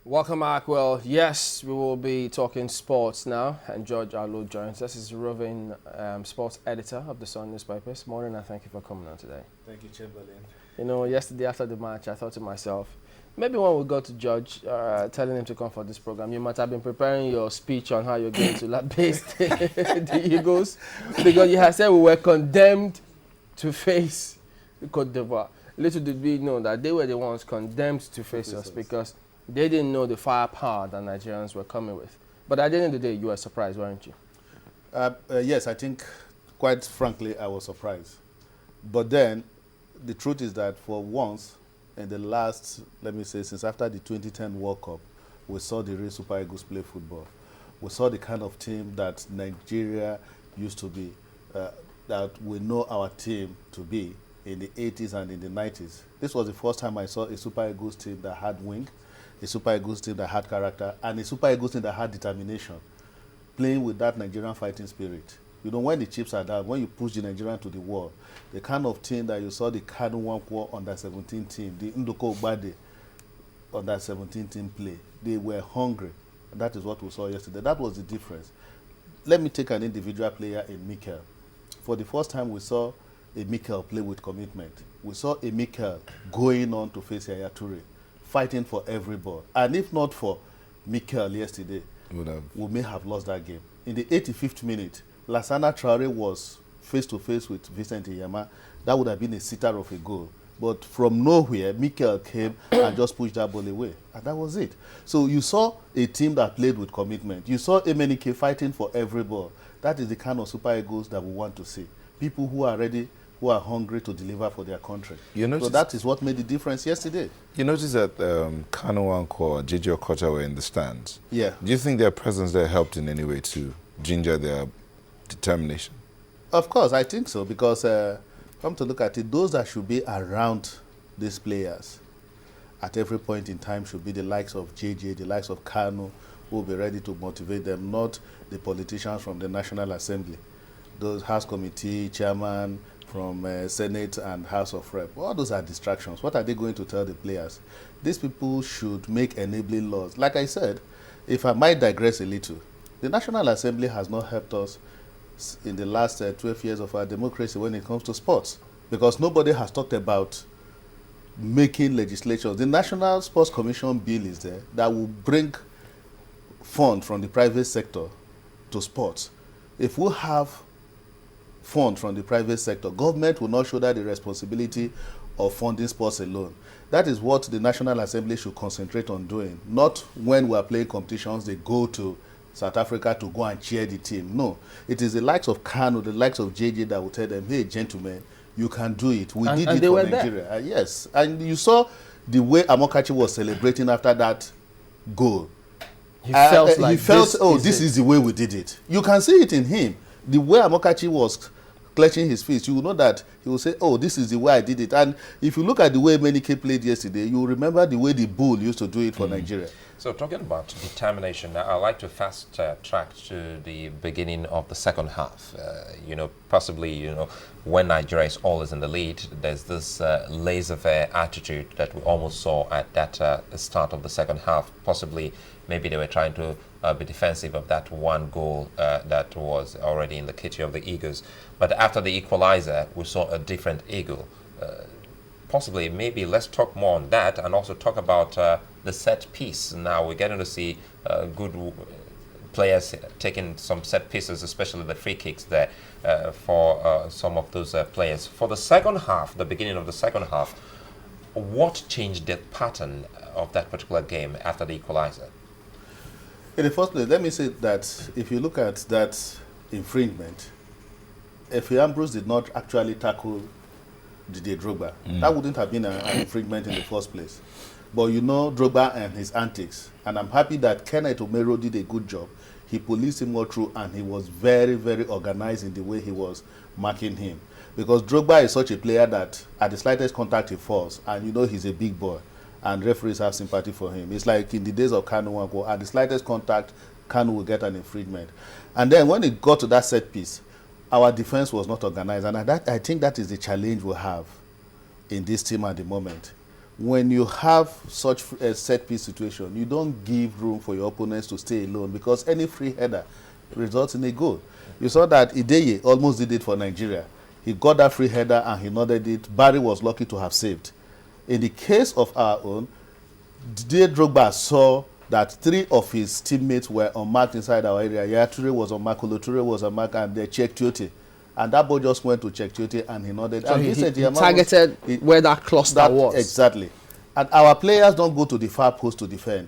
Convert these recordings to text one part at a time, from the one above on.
Welcome back. Well, yes, we will be talking sports now, and George Aluo joins us. He's roving sports editor of the Sun newspapers. Morning, and thank you for coming on today. Thank you, Chamberlain. You know, yesterday after the match, I thought to myself, maybe when we got to George, telling him to come for this program, you might have been preparing your speech on how you're going to base the Eagles, because you had said we were condemned to face Cote d'Ivoire. Little did we know that they were the ones condemned to face us because they didn't know the firepower that Nigerians were coming with. But at the end of the day, you were surprised, weren't you? Yes, I think, quite frankly, I was surprised. But then, the truth is that for once, in the last, let me say, since after the 2010 World Cup, we saw the real Super Eagles play football. We saw the kind of team that Nigeria used to be, that we know our team to be in the 80s and in the 90s. This was the first time I saw a Super Eagles team that had wing, a Super Eagles team that had character, and a Super Eagles team that had determination, playing with that Nigerian fighting spirit. You know, when the chips are down, when you push the Nigerian to the wall, the kind of team that you saw the Kanu Wankwo under-17 team, the Ndoko Obade under-17 team play, they were hungry. And that is what we saw yesterday. That was the difference. Let me take an individual player in Mikel. For the first time, we saw a Mikel play with commitment. We saw a Mikel going on to face Yaya Toure, fighting for every ball. And if not for Mikel yesterday, we may have lost that game. In the 85th minute, Lassana Traore was face-to-face with Vincent Iyama. That would have been a sitter of a goal. But from nowhere, Mikel came and just pushed that ball away. And that was it. So you saw a team that played with commitment. You saw Emenike fighting for every ball. That is the kind of Super Eagles that we want to see. People who are ready, who are hungry to deliver for their country. So that is what made the difference yesterday. You notice that Kanu Wankwo, J.J. Okocha were in the stands. Yeah. Do you think their presence there helped in any way to ginger their determination? Of course, I think so, because come to look at it, those that should be around these players at every point in time should be the likes of JJ, the likes of Kanu, who will be ready to motivate them, not the politicians from the National Assembly, those House Committee chairman from Senate and House of Rep. All those are distractions. What are they going to tell the players? These people should make enabling laws. Like I said, if I might digress a little, the National Assembly has not helped us in the last 12 years of our democracy when it comes to sports, because nobody has talked about making legislation. The National Sports Commission bill is there that will bring funds from the private sector to sports. If we have funds from the private sector, government will not shoulder the responsibility of funding sports alone. That is what the National Assembly should concentrate on doing, not when we are playing competitions, they go to South Africa to go and cheer the team. No, it is the likes of Kano, the likes of JJ that will tell them, hey, gentlemen, you can do it. We did it for Nigeria. Yes, and you saw the way Amokachi was celebrating after that goal. He felt like this is the way we did it. You can see it in him. The way Amokachi was clutching his fist, you will know that he will say, oh, this is the way I did it. And if you look at the way Menike played yesterday, you will remember the way the Bull used to do it for Nigeria. So talking about determination, I'd like to fast track to the beginning of the second half. Possibly, when Nigeria is always in the lead, there's this laissez-faire attitude that we almost saw at that start of the second half. Possibly, maybe they were trying to be defensive of that one goal that was already in the kitty of the Eagles. But after the equalizer, we saw a different Eagle. Possibly, maybe let's talk more on that and also talk about the set piece. Now we're getting to see good players taking some set pieces, especially the free kicks there for some of those players. For the second half, the beginning of the second half, what changed the pattern of that particular game after the equalizer? In the first place, let me say that if you look at that infringement, if Ambrose did not actually tackle Didier Drogba, that wouldn't have been an infringement in the first place. But Drogba and his antics, and I'm happy that Kenneth Omero did a good job. He policed him all through, and he was very, very organized in the way he was marking him. Because Drogba is such a player that at the slightest contact he falls, and he's a big boy, and referees have sympathy for him. It's like in the days of Kanu Wankwo, at the slightest contact, Kanu will get an infringement. And then when it got to that set piece, our defense was not organized, and I think that is the challenge we have in this team at the moment. when you have such a set piece situation, you don't give room for your opponents to stay alone, because any free header results in a goal. You saw that Ideye almost did it for Nigeria. He got that free header and he nodded it. Barry was lucky to have saved. In the case of our own, Didier Drogba saw that 3 of his teammates were unmarked inside our area. Yaya Toure was unmarked, Kolo Toure was unmarked, and they checked Tiote. And that ball just went to check Tiote and he nodded. So and he targeted where that cluster was. Exactly. And our players don't go to the far post to defend.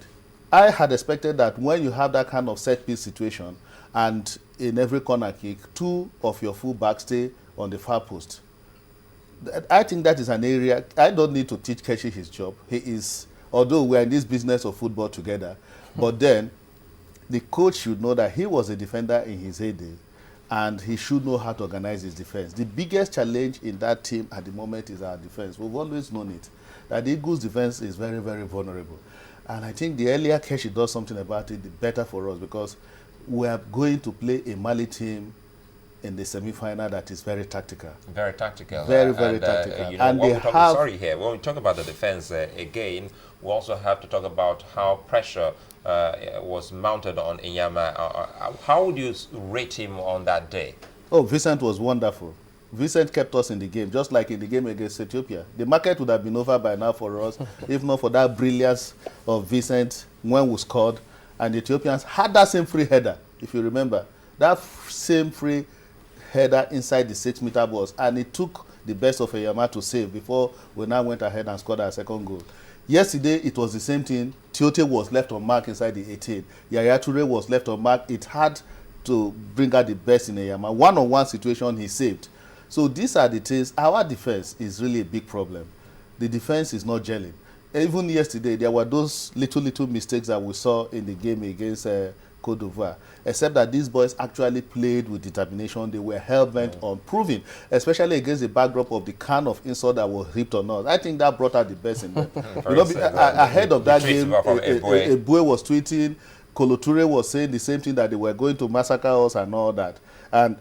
I had expected that when you have that kind of set piece situation and in every corner kick, 2 of your full backs stay on the far post. I think that is an area, I don't need to teach Keshi his job. He is, although we're in this business of football together, but then the coach should know that he was a defender in his heyday, and he should know how to organize his defense. The biggest challenge in that team at the moment is our defense. We've always known it, that the Eagles' defense is very, very vulnerable. And I think the earlier Keshi does something about it, the better for us, because we are going to play a Mali team in the semi-final that is very tactical. Very tactical. Very, very tactical. You know, And they have... Sorry here, when we talk about the defense again, we also have to talk about how pressure was mounted on Inyama. How would you rate him on that day? Oh, Vincent was wonderful. Vincent kept us in the game, just like in the game against Ethiopia. The market would have been over by now for us, if not for that brilliance of Vincent when we scored. And the Ethiopians had that same free header, if you remember. That same free header inside the 6-meter box. And it took the best of Inyama to save before we now went ahead and scored our second goal. Yesterday, it was the same thing. Tiote was left on mark inside the 18. Yaya Toure was left on mark. It had to bring out the best in Inyama. One-on-one situation, he saved. So these are the things. Our defense is really a big problem. The defense is not gelling. Even yesterday, there were those little mistakes that we saw in the game against Cote d'Ivoire, except that these boys actually played with determination. They were hell-bent on proving, especially against the backdrop of the kind of insult that was heaped on us. I think that brought out the best in them. You know, ahead of that game, Ebue was tweeting, Kolo Toure was saying the same thing, that they were going to massacre us and all that. And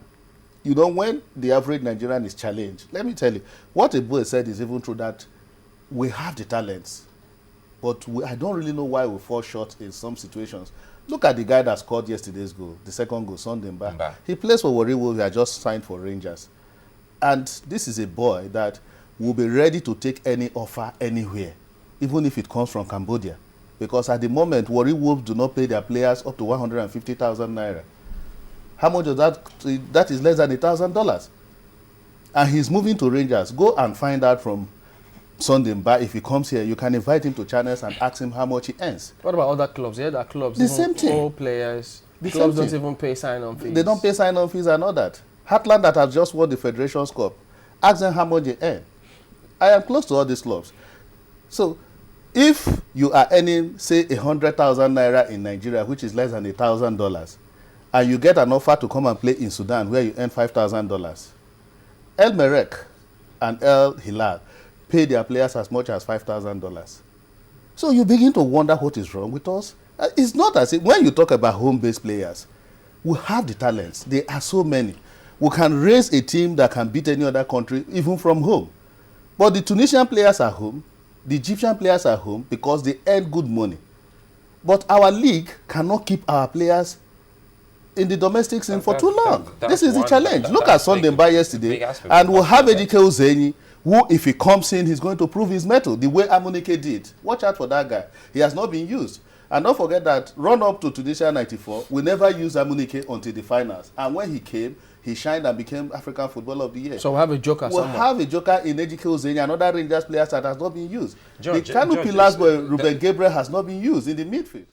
you know, when the average Nigerian is challenged, let me tell you, what Ebue said is even true, that we have the talents, but I don't really know why we fall short in some situations. Look at the guy that scored yesterday's goal, the second goal, Sunday Mba. He plays for Warri Wolves, he had just signed for Rangers. And this is a boy that will be ready to take any offer anywhere, even if it comes from Cambodia. Because at the moment, Warri Wolves do not pay their players up to 150,000 naira. How much of that? That is less than $1,000. And he's moving to Rangers. Go and find out from Sunday Mba. If he comes here, you can invite him to channels and ask him how much he earns. What about other clubs? Yeah, that clubs. The same thing. All players. The Clubs same don't thing. even pay sign-on fees. They don't pay sign-on fees and all that. Heartland, that has just won the Federation's Cup, ask them how much they earn. I am close to all these clubs. So if you are earning, say, 100,000 naira in Nigeria, which is less than $1,000, and you get an offer to come and play in Sudan where you earn $5,000, El Merreikh and El Hilal pay their players as much as $5,000. So you begin to wonder what is wrong with us. It's not as if, when you talk about home-based players, we have the talents. There are so many. We can raise a team that can beat any other country, even from home. But the Tunisian players are home, the Egyptian players are home because they earn good money. But our league cannot keep our players in the domestic scene for too long. This is the challenge. Look at Sunday Mba yesterday, and we'll have Ejike Ozeni, who, if he comes in, he's going to prove his mettle, the way Amunike did. Watch out for that guy. He has not been used. And don't forget that run up to Tunisia 94, we never used Amunike until the finals. And when he came, he shined and became African Footballer of the Year. So we'll have a joker We'll somewhere. have a joker in Ejike Ozeni, another Rangers player that has not been used. The Kanu Pillars boy, Ruben Gabriel, has not been used in the midfield.